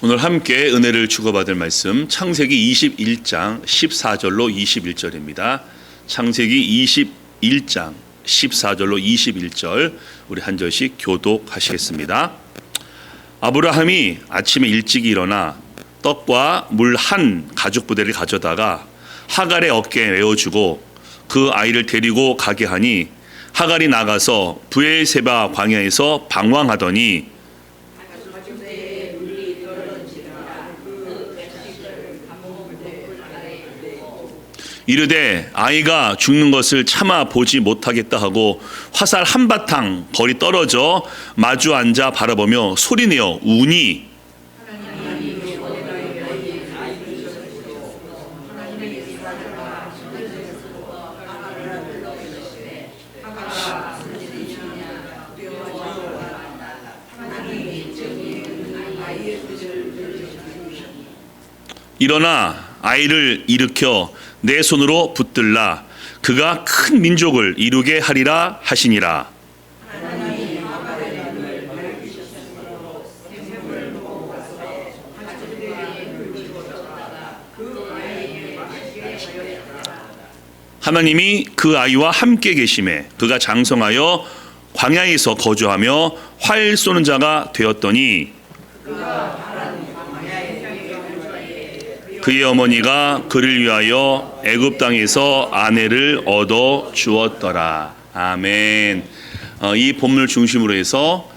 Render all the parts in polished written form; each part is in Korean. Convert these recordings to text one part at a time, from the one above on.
오늘 함께 은혜를 주고받을 말씀 창세기 21장 14절로 21절입니다. 창세기 21장 14절로 21절 우리 한 절씩 교독하시겠습니다. 아브라함이 아침에 일찍 일어나 떡과 물 한 가죽 부대를 가져다가 하갈의 어깨에 메어주고 그 아이를 데리고 가게 하니 하갈이 나가서 브엘세바 광야에서 방황하더니 이르되 아이가 죽는 것을 참아 보지 못하겠다 하고 화살 한바탕 벌이 떨어져 마주 앉아 바라보며 소리내어 우니 일어나 아이를 일으켜 내 손으로 붙들라 그가 큰 민족을 이루게 하리라 하시니라. 하나님이 그 아이와 함께 계심에 그가 장성하여 광야에서 거주하며 활 쏘는 자가 되었더니 그의 어머니가 그를 위하여 애굽 땅에서 아내를 얻어 주었더라. 아멘. 이 본문을 중심으로 해서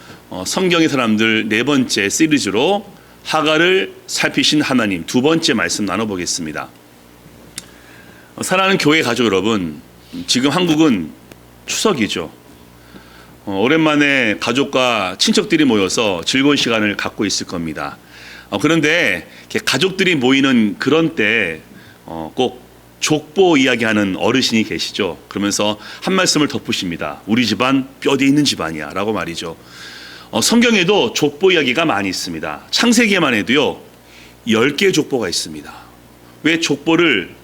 성경의 사람들 네 번째 시리즈로 하갈을 살피신 하나님 두 번째 말씀 나눠보겠습니다. 사랑하는 교회 가족 여러분, 지금 한국은 추석이죠. 오랜만에 가족과 친척들이 모여서 즐거운 시간을 갖고 있을 겁니다. 그런데 가족들이 모이는 그런 때 꼭 족보 이야기하는 어르신이 계시죠. 그러면서 한 말씀을 덧붙입니다. 우리 집안 뼈대 있는 집안이야 라고 말이죠. 성경에도 족보 이야기가 많이 있습니다. 창세기에만 해도요 10개의 족보가 있습니다. 왜 족보를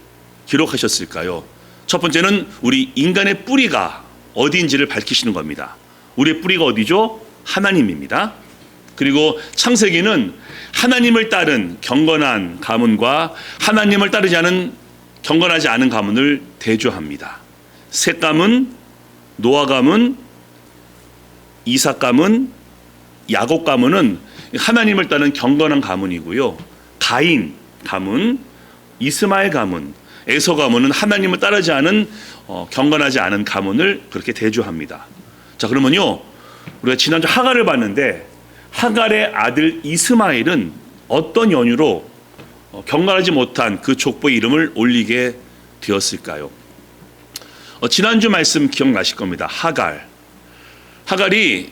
기록하셨을까요? 첫 번째는 우리 인간의 뿌리가 어디인지를 밝히시는 겁니다. 우리의 뿌리가 어디죠? 하나님입니다. 그리고 창세기는 하나님을 따른 경건한 가문과 하나님을 따르지 않은 경건하지 않은 가문을 대조합니다. 셋 가문, 노아 가문, 이삭 가문, 야곱 가문은 하나님을 따른 경건한 가문이고요. 가인 가문, 이스마엘 가문, 에서 가문은 하나님을 따르지 않은 경건하지 않은 가문을 그렇게 대조합니다. 자, 그러면요 우리가 지난주 하갈을 봤는데 하갈의 아들 이스마엘은 어떤 연유로 경건하지 못한 그 족보의 이름을 올리게 되었을까요? 지난주 말씀 기억나실 겁니다. 하갈이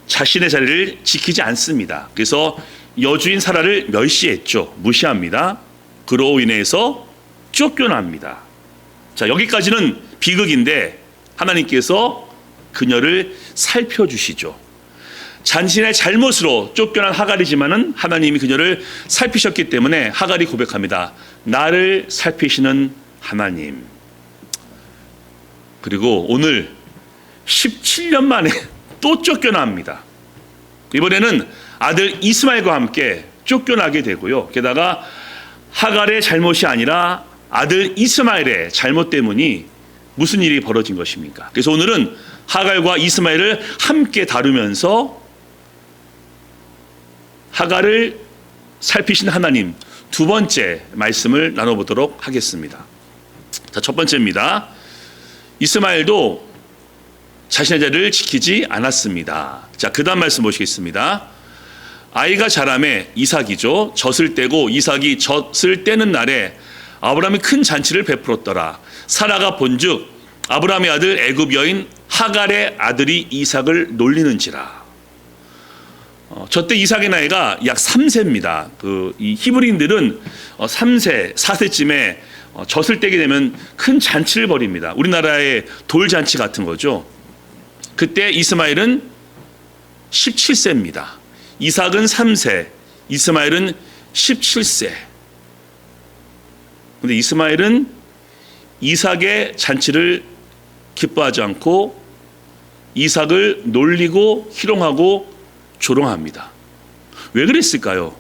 자신의 자리를 지키지 않습니다. 그래서 여주인 사라를 멸시했죠. 무시합니다. 그로 인해서 쫓겨납니다. 자, 여기까지는 비극인데 하나님께서 그녀를 살펴주시죠. 자신의 잘못으로 쫓겨난 하갈이지만은 하나님이 그녀를 살피셨기 때문에 하갈이 고백합니다. 나를 살피시는 하나님. 그리고 오늘 17년 만에 또 쫓겨납니다. 이번에는 아들 이스마엘과 함께 쫓겨나게 되고요. 게다가 하갈의 잘못이 아니라 아들 이스마엘의 잘못 때문에 무슨 일이 벌어진 것입니까? 그래서 오늘은 하갈과 이스마엘을 함께 다루면서 하갈을 살피신 하나님 두 번째 말씀을 나눠보도록 하겠습니다. 자, 첫 번째입니다. 이스마엘도 자신의 자리를 지키지 않았습니다. 자, 그 다음 말씀 보시겠습니다. 아이가 자라매 이삭이죠. 젖을 떼고 이삭이 젖을 떼는 날에 아브라함이 큰 잔치를 베풀었더라. 사라가 본즉 아브라함의 아들 애굽 여인 하갈의 아들이 이삭을 놀리는지라. 저때 이삭의 나이가 약 3세입니다. 이 히브리인들은 3세, 4세쯤에 젖을 떼게 되면 큰 잔치를 벌입니다. 우리나라의 돌잔치 같은 거죠. 그때 이스마엘은 17세입니다. 이삭은 3세, 이스마엘은 17세. 근데 이스마엘은 이삭의 잔치를 기뻐하지 않고 이삭을 놀리고 희롱하고 조롱합니다. 왜 그랬을까요?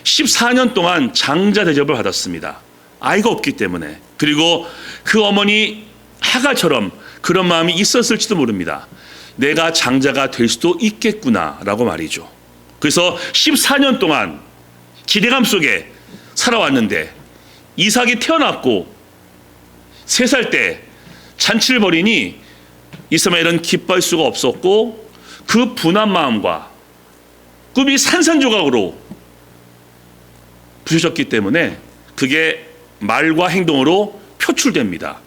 14년 동안 장자 대접을 받았습니다. 아이가 없기 때문에. 그리고 그 어머니 하갈처럼 그런 마음이 있었을지도 모릅니다. 내가 장자가 될 수도 있겠구나라고 말이죠. 그래서 14년 동안 기대감 속에 살아왔는데 이삭이 태어났고 3살 때 잔치를 벌이니 이스마엘은 기뻐할 수가 없었고 그 분한 마음과 꿈이 산산조각으로 부셔졌기 때문에 그게 말과 행동으로 표출됩니다.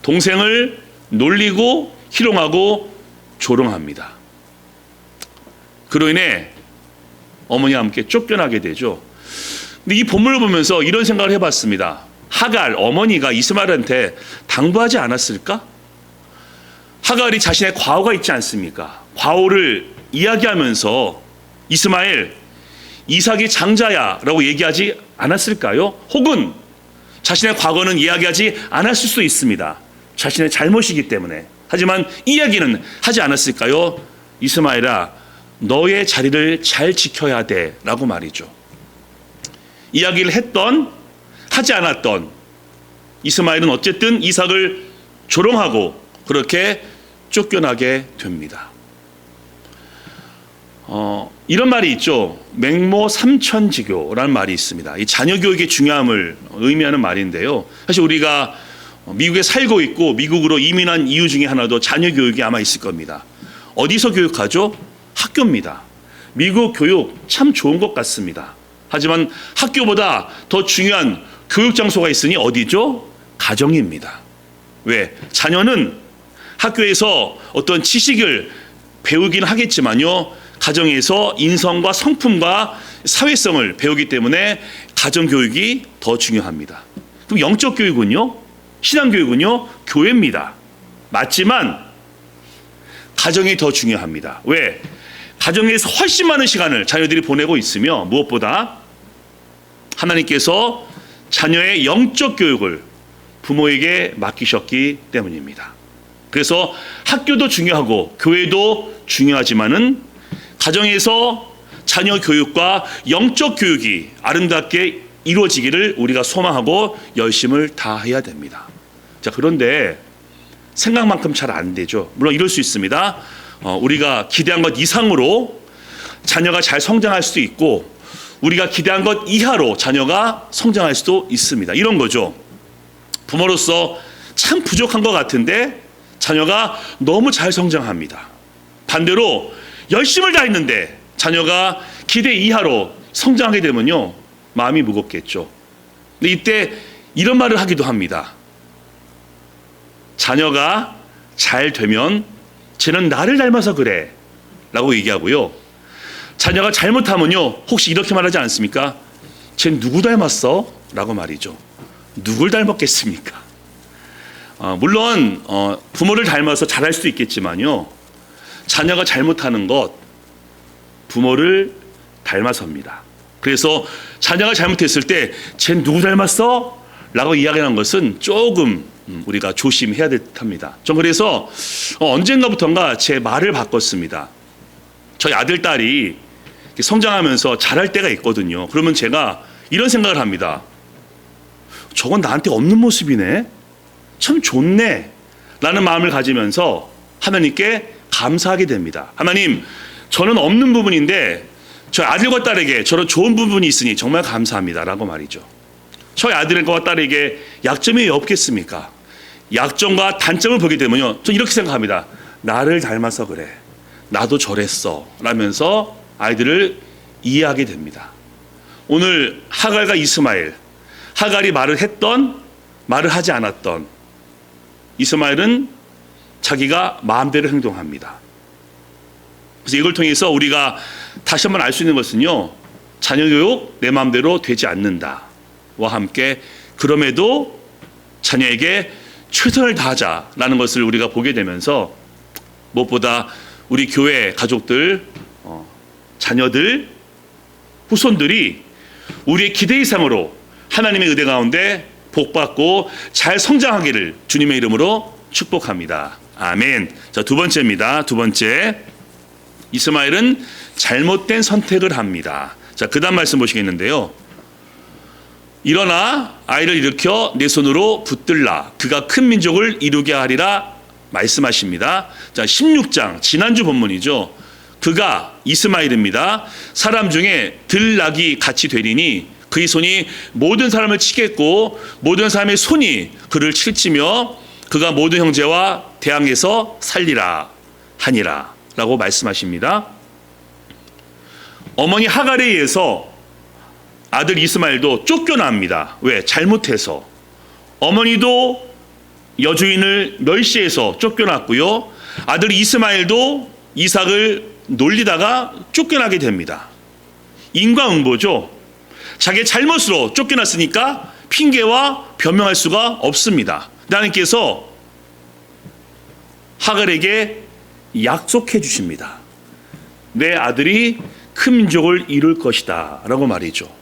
동생을 놀리고 희롱하고 조롱합니다. 그로 인해 어머니와 함께 쫓겨나게 되죠. 근데 이 본문을 보면서 이런 생각을 해봤습니다. 하갈 어머니가 이스마엘한테 당부하지 않았을까? 하갈이 자신의 과오가 있지 않습니까? 과오를 이야기하면서 이스마엘, 이삭이 장자야 라고 얘기하지 않았을까요? 혹은 자신의 과거는 이야기하지 않았을 수도 있습니다. 자신의 잘못이기 때문에. 하지만 이야기는 하지 않았을까요? 이스마엘아, 너의 자리를 잘 지켜야 돼 라고 말이죠. 이야기를 했던 하지 않았던 이스마엘은 어쨌든 이삭을 조롱하고 그렇게 쫓겨나게 됩니다. 이런 말이 있죠. 맹모 삼천지교라는 말이 있습니다. 이 자녀 교육의 중요함을 의미하는 말인데요. 사실 우리가 미국에 살고 있고 미국으로 이민한 이유 중에 하나도 자녀 교육이 아마 있을 겁니다. 어디서 교육하죠? 학교입니다. 미국 교육 참 좋은 것 같습니다. 하지만 학교보다 더 중요한 교육 장소가 있으니 어디죠? 가정입니다. 왜? 자녀는 학교에서 어떤 지식을 배우긴 하겠지만요, 가정에서 인성과 성품과 사회성을 배우기 때문에 가정교육이 더 중요합니다. 그럼 영적 교육은요? 신앙교육은요? 교회입니다. 맞지만 가정이 더 중요합니다. 왜? 가정에서 훨씬 많은 시간을 자녀들이 보내고 있으며 무엇보다 하나님께서 자녀의 영적 교육을 부모에게 맡기셨기 때문입니다. 그래서 학교도 중요하고 교회도 중요하지만은 가정에서 자녀 교육과 영적 교육이 아름답게 이루어지기를 우리가 소망하고 열심을 다해야 됩니다. 자, 그런데 생각만큼 잘 안 되죠. 물론 이럴 수 있습니다. 우리가 기대한 것 이상으로 자녀가 잘 성장할 수도 있고 우리가 기대한 것 이하로 자녀가 성장할 수도 있습니다. 이런 거죠. 부모로서 참 부족한 것 같은데 자녀가 너무 잘 성장합니다. 반대로 열심을 다했는데 자녀가 기대 이하로 성장하게 되면요, 마음이 무겁겠죠. 근데 이때 이런 말을 하기도 합니다. 자녀가 잘 되면 쟤는 나를 닮아서 그래 라고 얘기하고요, 자녀가 잘못하면요 혹시 이렇게 말하지 않습니까? 쟤 누구 닮았어? 라고 말이죠. 누굴 닮았겠습니까? 물론 부모를 닮아서 잘할 수도 있겠지만요, 자녀가 잘못하는 것 부모를 닮아서입니다. 그래서 자녀가 잘못했을 때 쟤 누구 닮았어? 라고 이야기하는 것은 조금 우리가 조심해야 합니다. 전 그래서 언젠가부턴가 제 말을 바꿨습니다. 저희 아들, 딸이 성장하면서 잘할 때가 있거든요. 그러면 제가 이런 생각을 합니다. 저건 나한테 없는 모습이네. 참 좋네. 라는 마음을 가지면서 하나님께 감사하게 됩니다. 하나님, 저는 없는 부분인데 저희 아들과 딸에게 저런 좋은 부분이 있으니 정말 감사합니다. 라고 말이죠. 저희 아들과 딸에게 약점이 왜 없겠습니까? 약점과 단점을 보게 되면요, 저는 이렇게 생각합니다. 나를 닮아서 그래. 나도 저랬어. 라면서 아이들을 이해하게 됩니다. 오늘 하갈과 이스마엘, 하갈이 말을 했던 말을 하지 않았던, 이스마엘은 자기가 마음대로 행동합니다. 그래서 이걸 통해서 우리가 다시 한번 알 수 있는 것은요, 자녀 교육 내 마음대로 되지 않는다와 함께 그럼에도 자녀에게 최선을 다하자라는 것을 우리가 보게 되면서 무엇보다 우리 교회 가족들, 자녀들, 후손들이 우리의 기대 이상으로 하나님의 의대 가운데 복받고 잘 성장하기를 주님의 이름으로 축복합니다. 아멘. 자, 두 번째입니다. 두 번째, 이스마엘은 잘못된 선택을 합니다. 자, 그다음 말씀 보시겠는데요. 일어나 아이를 일으켜 내 손으로 붙들라. 그가 큰 민족을 이루게 하리라 말씀하십니다. 자, 16장 지난주 본문이죠. 그가 이스마엘입니다. 사람 중에 들락이 같이 되리니 그의 손이 모든 사람을 치겠고 모든 사람의 손이 그를 칠지며 그가 모든 형제와 대항해서 살리라 하니라 라고 말씀하십니다. 어머니 하갈에 의해서 아들 이스마엘도 쫓겨납니다. 왜? 잘못해서. 어머니도 여주인을 멸시해서 쫓겨났고요. 아들 이스마엘도 이삭을 놀리다가 쫓겨나게 됩니다. 인과응보죠. 자기의 잘못으로 쫓겨났으니까 핑계와 변명할 수가 없습니다. 하나님께서 하갈에게 약속해 주십니다. 내 아들이 큰 민족을 이룰 것이다 라고 말이죠.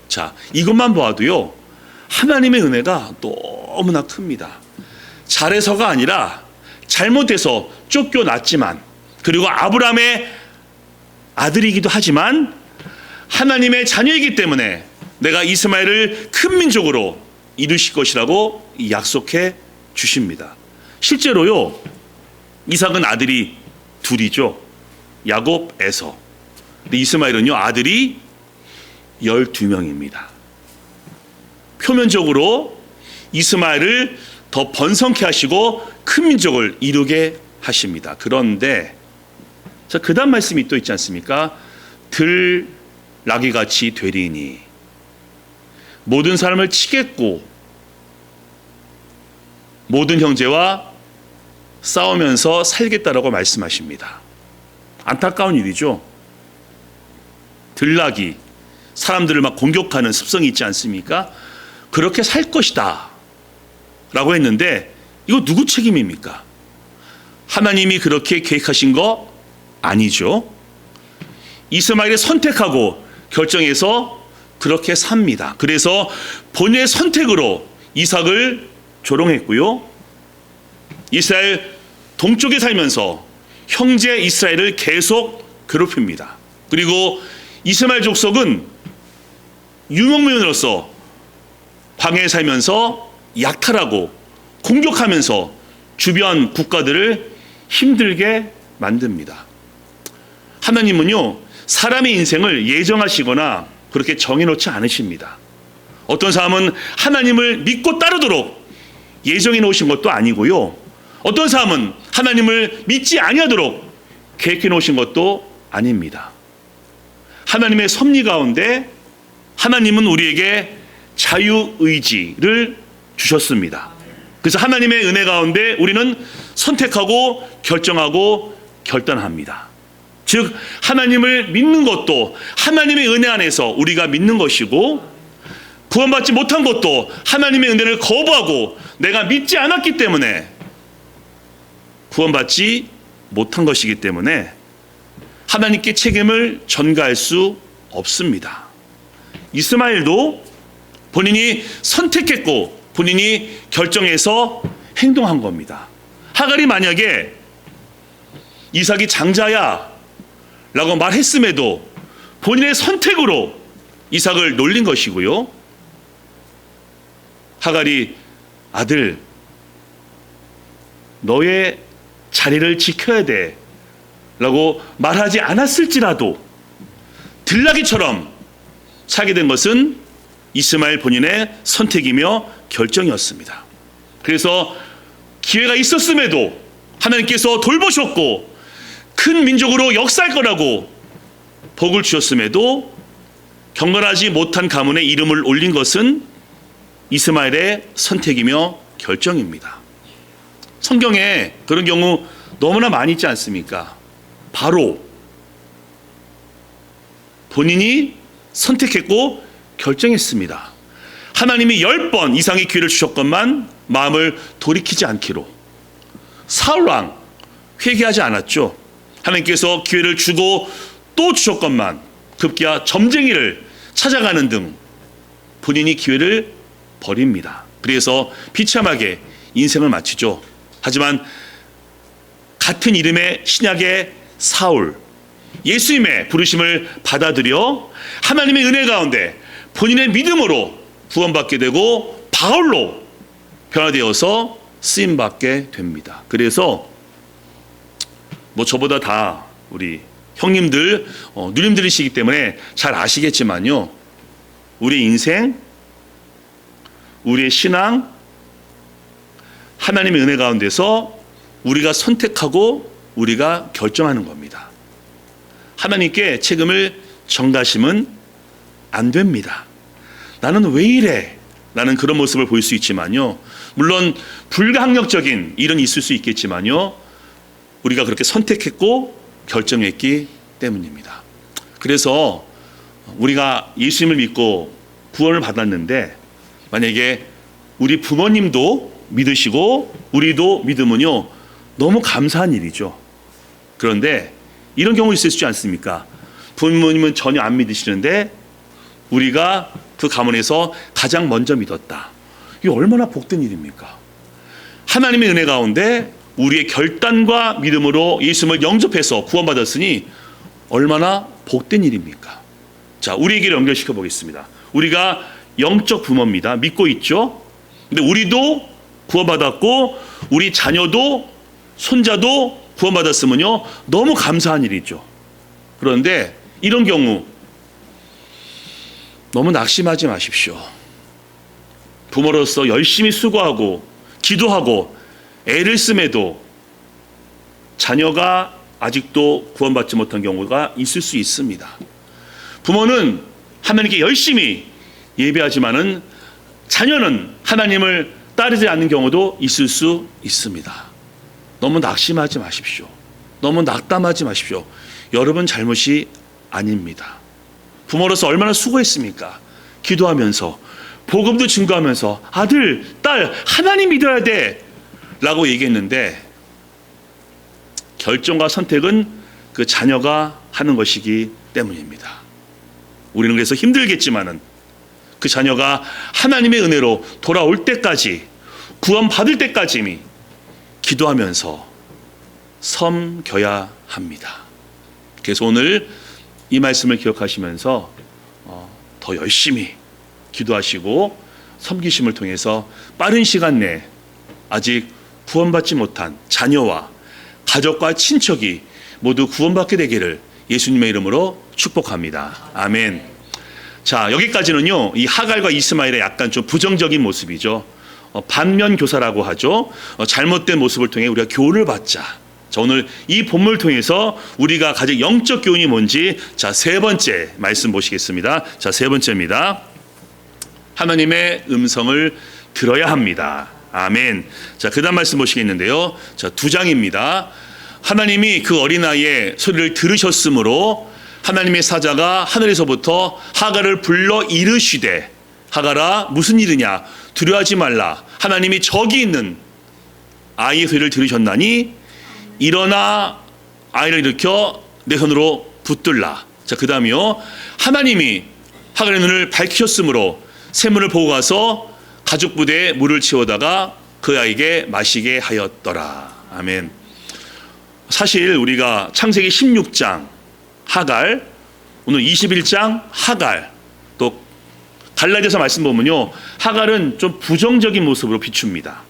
자, 이것만 보아도요, 하나님의 은혜가 너무나 큽니다. 잘해서가 아니라 잘못해서 쫓겨났지만, 그리고 아브라함의 아들이기도 하지만 하나님의 자녀이기 때문에 내가 이스마엘을 큰 민족으로 이루실 것이라고 약속해 주십니다. 실제로요, 이삭은 아들이 둘이죠. 야곱, 에서. 근데 이스마엘은요, 아들이 12명입니다. 표면적으로 이스마엘을 더 번성케 하시고 큰 민족을 이루게 하십니다. 그런데 자, 그다음 말씀이 또 있지 않습니까? 들나귀같이 되리니 모든 사람을 치겠고 모든 형제와 싸우면서 살겠다라고 말씀하십니다. 안타까운 일이죠. 들나귀, 사람들을 막 공격하는 습성이 있지 않습니까? 그렇게 살 것이다 라고 했는데 이거 누구 책임입니까? 하나님이 그렇게 계획하신 거 아니죠. 이스마엘이 선택하고 결정해서 그렇게 삽니다. 그래서 본인의 선택으로 이삭을 조롱했고요. 이스라엘 동쪽에 살면서 형제 이스라엘을 계속 괴롭힙니다. 그리고 이스마엘 족속은 유목민으로서 광야에 살면서 약탈하고 공격하면서 주변 국가들을 힘들게 만듭니다. 하나님은요, 사람의 인생을 예정하시거나 그렇게 정해놓지 않으십니다. 어떤 사람은 하나님을 믿고 따르도록 예정해 놓으신 것도 아니고요. 어떤 사람은 하나님을 믿지 아니하도록 계획해 놓으신 것도 아닙니다. 하나님의 섭리 가운데 하나님은 우리에게 자유의지를 주셨습니다. 그래서 하나님의 은혜 가운데 우리는 선택하고 결정하고 결단합니다. 즉 하나님을 믿는 것도 하나님의 은혜 안에서 우리가 믿는 것이고, 구원받지 못한 것도 하나님의 은혜를 거부하고 내가 믿지 않았기 때문에 구원받지 못한 것이기 때문에 하나님께 책임을 전가할 수 없습니다. 이스마엘도 본인이 선택했고 본인이 결정해서 행동한 겁니다. 하갈이 만약에 이삭이 장자야 라고 말했음에도 본인의 선택으로 이삭을 놀린 것이고요. 하갈이 아들, 너의 자리를 지켜야 돼 라고 말하지 않았을지라도 들나귀처럼 살게 된 것은 이스마엘 본인의 선택이며 결정이었습니다. 그래서 기회가 있었음에도 하나님께서 돌보셨고 큰 민족으로 역사할 거라고 복을 주셨음에도 경건하지 못한 가문에 이름을 올린 것은 이스마엘의 선택이며 결정입니다. 성경에 그런 경우 너무나 많이 있지 않습니까? 바로 본인이 선택했고 결정했습니다. 하나님이 10번 이상의 기회를 주셨건만 마음을 돌이키지 않기로. 사울왕 회개하지 않았죠. 하나님께서 기회를 주고 또 주셨건만 급기야 점쟁이를 찾아가는 등 본인이 기회를 버립니다. 그래서 비참하게 인생을 마치죠. 하지만 같은 이름의 신약의 사울, 예수님의 부르심을 받아들여 하나님의 은혜 가운데 본인의 믿음으로 구원받게 되고 바울로 변화되어서 쓰임받게 됩니다. 그래서 저보다 다 우리 형님들, 누님들이시기 때문에 잘 아시겠지만요, 우리 인생, 우리의 신앙, 하나님의 은혜 가운데서 우리가 선택하고 우리가 결정하는 겁니다. 하나님께 책임을 전가심은 안 됩니다. 나는 왜 이래? 라는 그런 모습을 보일 수 있지만요, 물론 불가항력적인 일은 있을 수 있겠지만요, 우리가 그렇게 선택했고 결정했기 때문입니다. 그래서 우리가 예수님을 믿고 구원을 받았는데 만약에 우리 부모님도 믿으시고 우리도 믿으면요, 너무 감사한 일이죠. 그런데 이런 경우 있을 수 있지 않습니까? 부모님은 전혀 안 믿으시는데 우리가 그 가문에서 가장 먼저 믿었다. 이게 얼마나 복된 일입니까? 하나님의 은혜 가운데 우리의 결단과 믿음으로 예수님을 영접해서 구원받았으니 얼마나 복된 일입니까? 자, 우리에게 연결시켜 보겠습니다. 우리가 영적 부모입니다. 믿고 있죠? 근데 우리도 구원받았고 우리 자녀도 손자도 구원받았으면요, 너무 감사한 일이죠. 그런데 이런 경우 너무 낙심하지 마십시오. 부모로서 열심히 수고하고 기도하고 애를 씀에도 자녀가 아직도 구원받지 못한 경우가 있을 수 있습니다. 부모는 하나님께 열심히 예배하지만은 자녀는 하나님을 따르지 않는 경우도 있을 수 있습니다. 너무 낙심하지 마십시오. 너무 낙담하지 마십시오. 여러분 잘못이 아닙니다. 부모로서 얼마나 수고했습니까? 기도하면서 복음도 증거하면서 아들, 딸, 하나님 믿어야 돼 라고 얘기했는데 결정과 선택은 그 자녀가 하는 것이기 때문입니다. 우리는 그래서 힘들겠지만은 그 자녀가 하나님의 은혜로 돌아올 때까지, 구원받을 때까지 기도하면서 섬겨야 합니다. 그래서 오늘 이 말씀을 기억하시면서 더 열심히 기도하시고 섬기심을 통해서 빠른 시간 내에 아직 구원받지 못한 자녀와 가족과 친척이 모두 구원받게 되기를 예수님의 이름으로 축복합니다. 아멘. 자, 여기까지는요, 이 하갈과 이스마엘의 약간 좀 부정적인 모습이죠. 반면 교사라고 하죠. 잘못된 모습을 통해 우리가 교훈을 받자. 자, 오늘 이 본문을 통해서 우리가 가진 영적 교훈이 뭔지, 자, 세 번째 말씀 보시겠습니다. 자, 세 번째입니다. 하나님의 음성을 들어야 합니다. 아멘. 자, 그 다음 말씀 보시겠는데요. 자, 2장입니다. 하나님이 그 어린아이의 소리를 들으셨으므로 하나님의 사자가 하늘에서부터 하갈을 불러 이르시되, 하갈아 무슨 일이냐, 두려워하지 말라. 하나님이 저기 있는 아이의 소리를 들으셨나니 일어나 아이를 일으켜 내 손으로 붙들라. 자, 그 다음이요. 하나님이 하갈의 눈을 밝히셨으므로 샘물을 보고 가서 가죽 부대에 물을 채워다가 그 아이에게 마시게 하였더라. 아멘. 사실 우리가 창세기 16장 하갈, 오늘 21장 하갈, 또 갈라디아서 말씀 보면요, 하갈은 좀 부정적인 모습으로 비춥니다.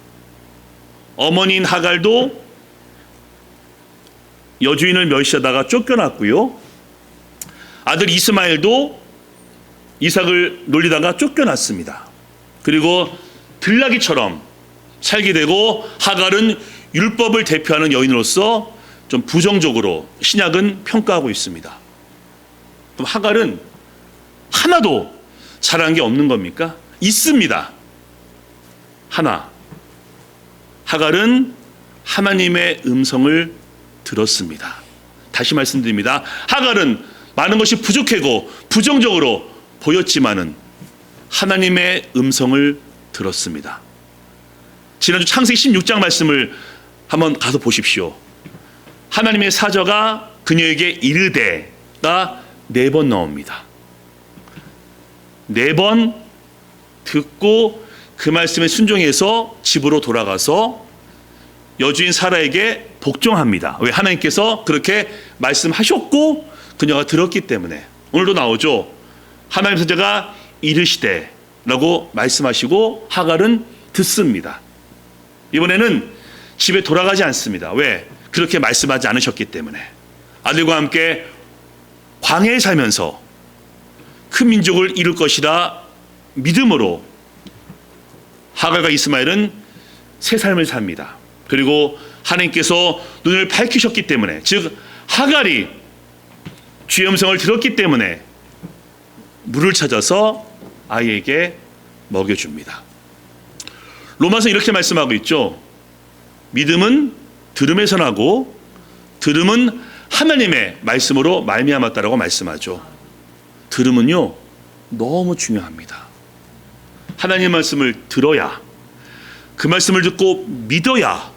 어머니인 하갈도 여주인을 멸시하다가 쫓겨났고요, 아들 이스마엘도 이삭을 놀리다가 쫓겨났습니다. 그리고 들나귀처럼 살게 되고, 하갈은 율법을 대표하는 여인으로서 좀 부정적으로 신약은 평가하고 있습니다. 그럼 하갈은 하나도 잘한 게 없는 겁니까? 있습니다. 하나, 하갈은 하나님의 음성을 들었습니다. 다시 말씀드립니다. 하갈은 많은 것이 부족하고 부정적으로 보였지만은 하나님의 음성을 들었습니다. 지난주 창세기 16장 말씀을 한번 가서 보십시오. 하나님의 사자가 그녀에게 이르되가 4번 나옵니다. 4번 듣고 그 말씀에 순종해서 집으로 돌아가서 여주인 사라에게 복종합니다. 왜? 하나님께서 그렇게 말씀하셨고 그녀가 들었기 때문에 오늘도 나오죠. 하나님 선지자가 이르시되 라고 말씀하시고 하갈은 듣습니다. 이번에는 집에 돌아가지 않습니다. 왜? 그렇게 말씀하지 않으셨기 때문에. 아들과 함께 광야에 살면서 큰 민족을 이룰 것이라 믿음으로 하갈과 이스마엘은 새 삶을 삽니다. 그리고 하나님께서 눈을 밝히셨기 때문에, 즉 하갈이 주의 음성을 들었기 때문에 물을 찾아서 아이에게 먹여줍니다. 로마서 이렇게 말씀하고 있죠. 믿음은 들음에서 나고 들음은 하나님의 말씀으로 말미암았다라고 말씀하죠. 들음은요 너무 중요합니다. 하나님의 말씀을 들어야, 그 말씀을 듣고 믿어야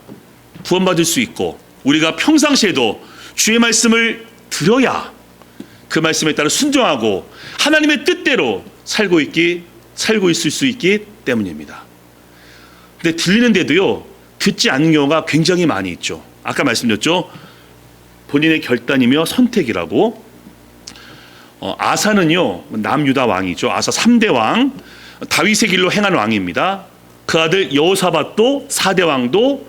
구원받을 수 있고, 우리가 평상시에도 주의 말씀을 들어야 그 말씀에 따라 순종하고 하나님의 뜻대로 살고 있을 수 있기 때문입니다. 근데 들리는데도요 듣지 않는 경우가 굉장히 많이 있죠. 아까 말씀드렸죠. 본인의 결단이며 선택이라고. 아사는요 남유다 왕이죠. 아사 3대 왕, 다윗의 길로 행한 왕입니다. 그 아들 여호사밧도 4대 왕도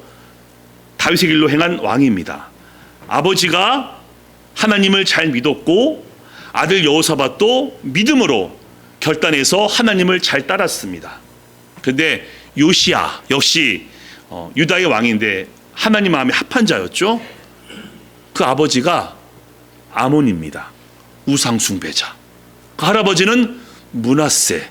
다윗의 길로 행한 왕입니다. 아버지가 하나님을 잘 믿었고 아들 여호사밧도 믿음으로 결단해서 하나님을 잘 따랐습니다. 그런데 요시야 역시 유다의 왕인데 하나님 마음에 합한 자였죠. 그 아버지가 아몬입니다. 우상숭배자. 그 할아버지는 므낫세,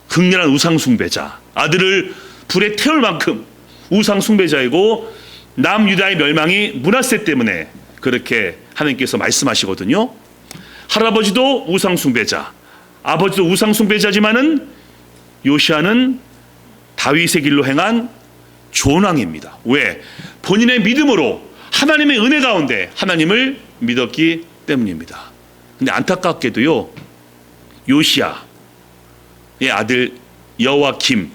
극렬한 우상숭배자. 아들을 불에 태울 만큼 우상숭배자이고 남유다의 멸망이 므낫세 때문에 그렇게 하나님께서 말씀하시거든요. 할아버지도 우상숭배자, 아버지도 우상숭배자지만은 요시야는 다윗의 길로 행한 좋은 왕입니다. 왜? 본인의 믿음으로 하나님의 은혜 가운데 하나님을 믿었기 때문입니다. 근데 안타깝게도요 요시야의 아들 여호와김,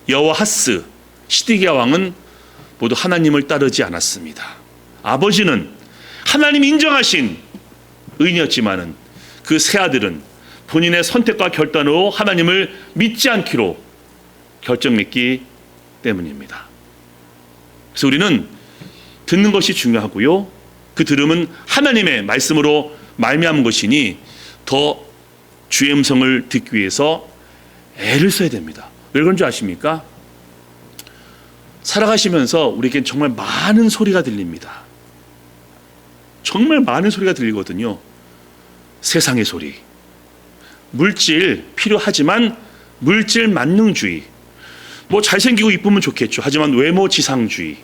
여호와하스, 시드기야 왕은 모두 하나님을 따르지 않았습니다. 아버지는 하나님 인정하신 의인이었지만은 그 세 아들은 본인의 선택과 결단으로 하나님을 믿지 않기로 결정했기 때문입니다. 그래서 우리는 듣는 것이 중요하고요, 그 들음은 하나님의 말씀으로 말미암은 것이니 더 주의 음성을 듣기 위해서 애를 써야 됩니다. 왜 그런 줄 아십니까? 살아가시면서 우리에겐 정말 많은 소리가 들립니다. 정말 많은 소리가 들리거든요. 세상의 소리, 물질 필요하지만 물질 만능주의, 뭐 잘생기고 이쁘면 좋겠죠. 하지만 외모 지상주의,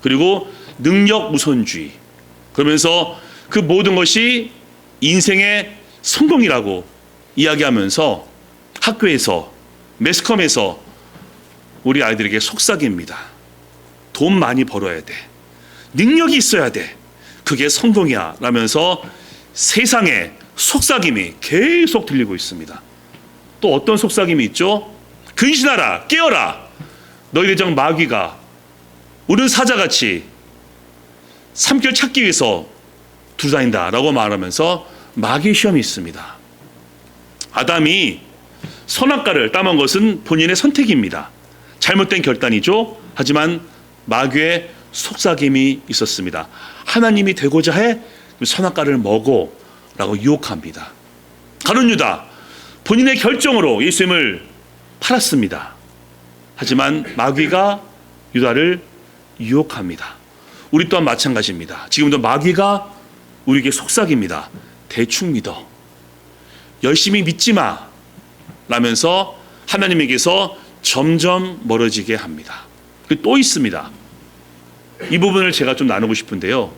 그리고 능력 우선주의, 그러면서 그 모든 것이 인생의 성공이라고 이야기하면서 학교에서, 매스컴에서 우리 아이들에게 속삭입니다. 돈 많이 벌어야 돼, 능력이 있어야 돼, 그게 성공이야 라면서 세상의 속삭임이 계속 들리고 있습니다. 또 어떤 속삭임이 있죠? 근신하라, 깨어라, 너희 대장 마귀가 우는 사자같이 삼킬 찾기 위해서 두다닌다 라고 말하면서 마귀의 시험이 있습니다. 아담이 선악과를 따먹은 것은 본인의 선택입니다. 잘못된 결단이죠. 하지만 마귀의 속삭임이 있었습니다. 하나님이 되고자 해 선악과를 먹어 라고 유혹합니다. 가룟 유다, 본인의 결정으로 예수님을 팔았습니다. 하지만 마귀가 유다를 유혹합니다. 우리 또한 마찬가지입니다. 지금도 마귀가 우리에게 속삭입니다. 대충 믿어, 열심히 믿지 마 라면서 하나님에게서 점점 멀어지게 합니다. 또 있습니다. 이 부분을 제가 좀 나누고 싶은데요,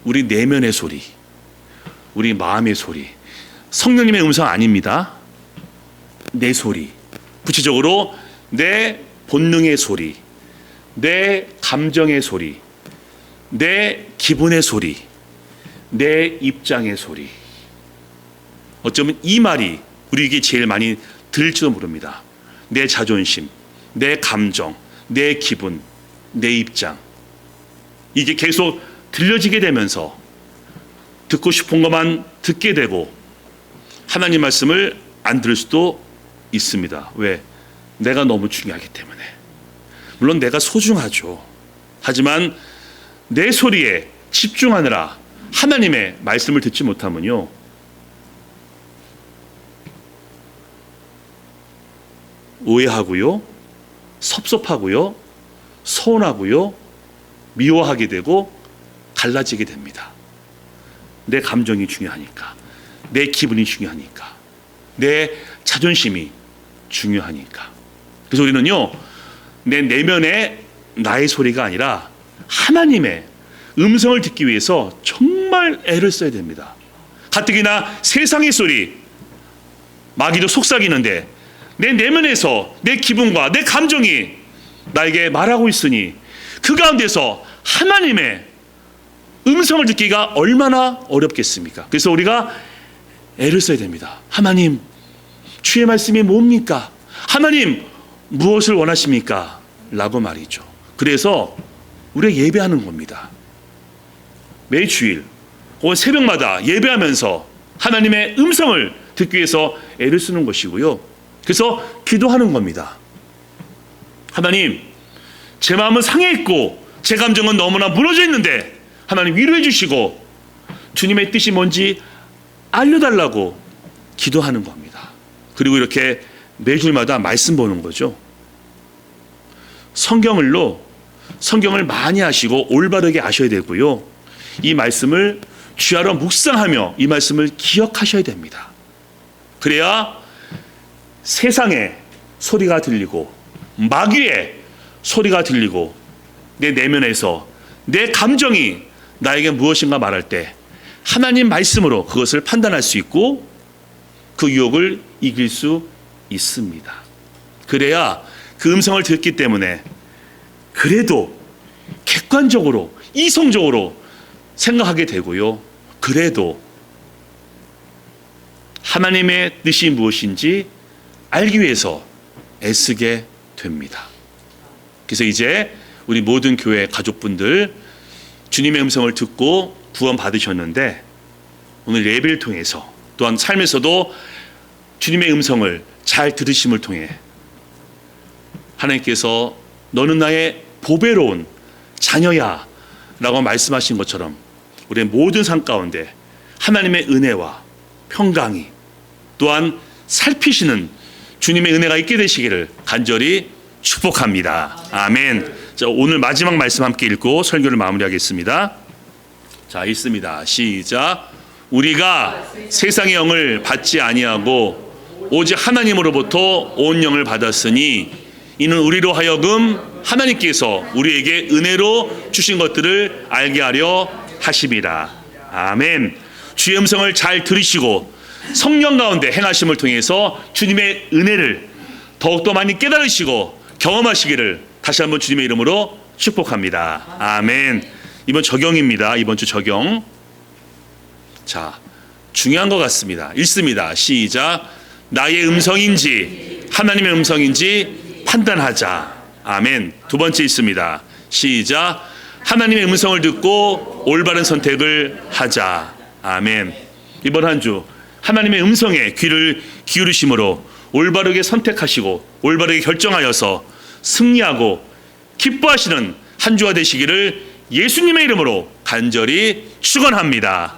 우리 내면의 소리, 우리 마음의 소리, 성령님의 음성 아닙니다. 내 소리, 구체적으로 내 본능의 소리, 내 감정의 소리, 내 기분의 소리, 내 입장의 소리. 어쩌면 이 말이 우리에게 제일 많이 들릴지도 모릅니다. 내 자존심, 내 감정, 내 기분, 내 입장, 이게 계속 들려지게 되면서 듣고 싶은 것만 듣게 되고 하나님 말씀을 안 들을 수도 있습니다. 왜? 내가 너무 중요하기 때문에. 물론 내가 소중하죠. 하지만 내 소리에 집중하느라 하나님의 말씀을 듣지 못하면요, 오해하고요, 섭섭하고요, 서운하고요, 미워하게 되고 갈라지게 됩니다. 내 감정이 중요하니까, 내 기분이 중요하니까, 내 자존심이 중요하니까. 그래서 우리는요, 내 내면의 나의 소리가 아니라 하나님의 음성을 듣기 위해서 정말 애를 써야 됩니다. 가뜩이나 세상의 소리, 마귀도 속삭이는데 내 내면에서 내 기분과 내 감정이 나에게 말하고 있으니 그 가운데서 하나님의 음성을 듣기가 얼마나 어렵겠습니까? 그래서 우리가 애를 써야 됩니다. 하나님, 주의 말씀이 뭡니까? 하나님, 무엇을 원하십니까? 라고 말이죠. 그래서 우리가 예배하는 겁니다. 매 주일 혹은 새벽마다 예배하면서 하나님의 음성을 듣기 위해서 애를 쓰는 것이고요. 그래서 기도하는 겁니다. 하나님, 제 마음은 상해있고 제 감정은 너무나 무너져 있는데 하나님 위로해 주시고 주님의 뜻이 뭔지 알려달라고 기도하는 겁니다. 그리고 이렇게 매주마다 말씀 보는 거죠. 성경을 많이 하시고 올바르게 아셔야 되고요. 이 말씀을 주야로 묵상하며 이 말씀을 기억하셔야 됩니다. 그래야 세상의 소리가 들리고 마귀의 소리가 들리고 내 내면에서 내 감정이 나에게 무엇인가 말할 때 하나님 말씀으로 그것을 판단할 수 있고 그 유혹을 이길 수 있습니다. 그래야 그 음성을 듣기 때문에 그래도 객관적으로 이성적으로 생각하게 되고요. 그래도 하나님의 뜻이 무엇인지 알기 위해서 애쓰게 됩니다. 그래서 이제 우리 모든 교회 가족분들 주님의 음성을 듣고 구원 받으셨는데 오늘 예배를 통해서 또한 삶에서도 주님의 음성을 잘 들으심을 통해 하나님께서 너는 나의 보배로운 자녀야 라고 말씀하신 것처럼 우리의 모든 삶 가운데 하나님의 은혜와 평강이 또한 살피시는 주님의 은혜가 있게 되시기를 간절히 축복합니다. 아멘. 자, 오늘 마지막 말씀 함께 읽고 설교를 마무리하겠습니다. 자, 읽습니다. 시작. 우리가 세상의 영을 받지 아니하고 오직 하나님으로부터 온 영을 받았으니 이는 우리로 하여금 하나님께서 우리에게 은혜로 주신 것들을 알게 하려 하심이라. 아멘. 주의 음성을 잘 들으시고 성령 가운데 행하심을 통해서 주님의 은혜를 더욱더 많이 깨달으시고 경험하시기를 다시 한번 주님의 이름으로 축복합니다. 아멘. 이번 적용입니다. 이번 주 적용. 자, 중요한 것 같습니다. 읽습니다. 시작. 나의 음성인지 하나님의 음성인지 판단하자. 아멘. 두 번째 있습니다. 시작. 하나님의 음성을 듣고 올바른 선택을 하자. 아멘. 이번 한 주 하나님의 음성에 귀를 기울이심으로 올바르게 선택하시고 올바르게 결정하여서 승리하고 기뻐하시는 한 주가 되시기를 예수님의 이름으로 간절히 축원합니다.